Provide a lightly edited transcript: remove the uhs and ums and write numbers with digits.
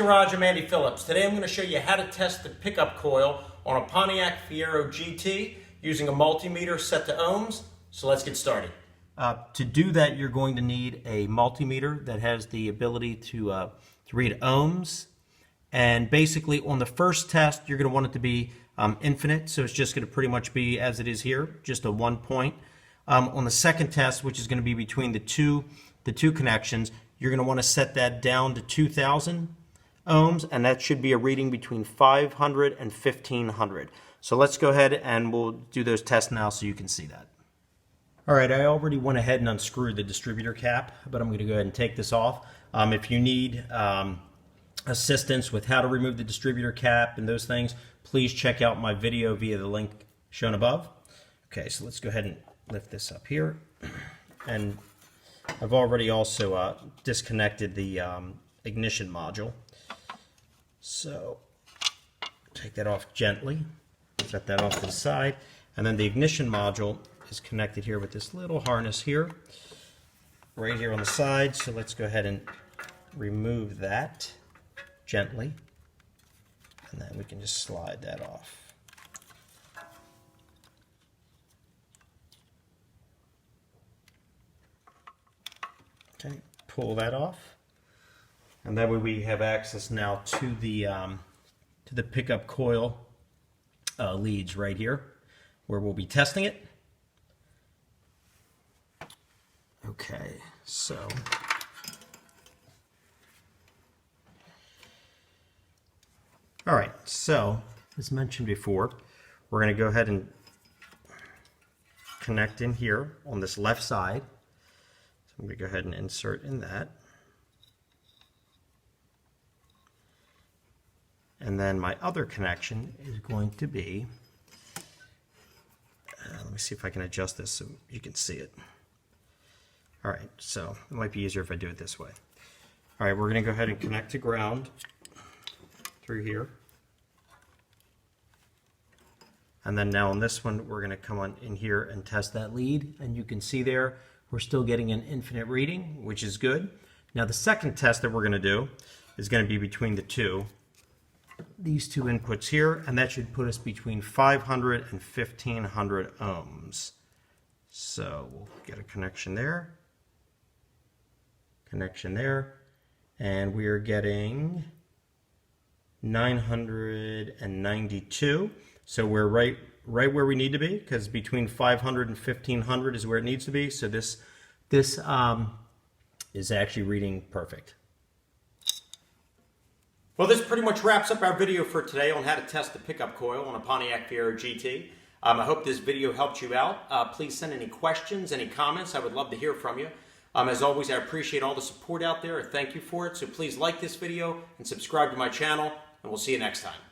Garage, I'm Andy Phillips. Today I'm going to show you how to test the pickup coil on a Pontiac Fiero GT using a multimeter set to ohms. So let's get started. To do that, you're going to need a multimeter that has the ability to read ohms. And basically on the first test, you're going to want it to be infinite. So it's just going to pretty much be as it is here, just a 1 point. On the second test, which is going to be between the two connections, you're going to want to set that down to 2,000 ohms, and that should be a reading between 500 and 1,500. So let's go ahead and we'll do those tests now so you can see that. All right, I already went ahead and unscrewed the distributor cap, but I'm going to go ahead and take this off. If you need assistance with how to remove the distributor cap and those things, please check out my video via the link shown above. Okay, so let's go ahead and lift this up here. And I've already also disconnected the ignition module. So take that off gently, set that off to the side, and then the ignition module is connected here with this little harness here, right here on the side. So let's go ahead and remove that gently, and then we can just slide that off. Okay, pull that off, and that way we have access now to the pickup coil leads right here, where we'll be testing it. Okay, so all right, so as mentioned before, we're going to go ahead and connect in here on this left side. I'm going to go ahead and insert in that. And then my other connection is going to be, let me see if I can adjust this so you can see it. All right, so it might be easier if I do it this way. All right, we're going to go ahead and connect to ground through here. And then now on this one, we're going to come on in here and test that lead. And you can see there, we're still getting an infinite reading, which is good. Now the second test that we're going to do is going to be between these two inputs here, and that should put us between 500 and 1,500 ohms. So we'll get a connection there, and we are getting 992. So we're right where we need to be, because between 500 and 1,500 is where it needs to be. So this is actually reading perfect. Well, this pretty much wraps up our video for today on how to test the pickup coil on a Pontiac Fiero GT. I hope this video helped you out. Please send any questions, any comments. I would love to hear from you. As always, I appreciate all the support out there. Thank you for it. So please like this video and subscribe to my channel, and we'll see you next time.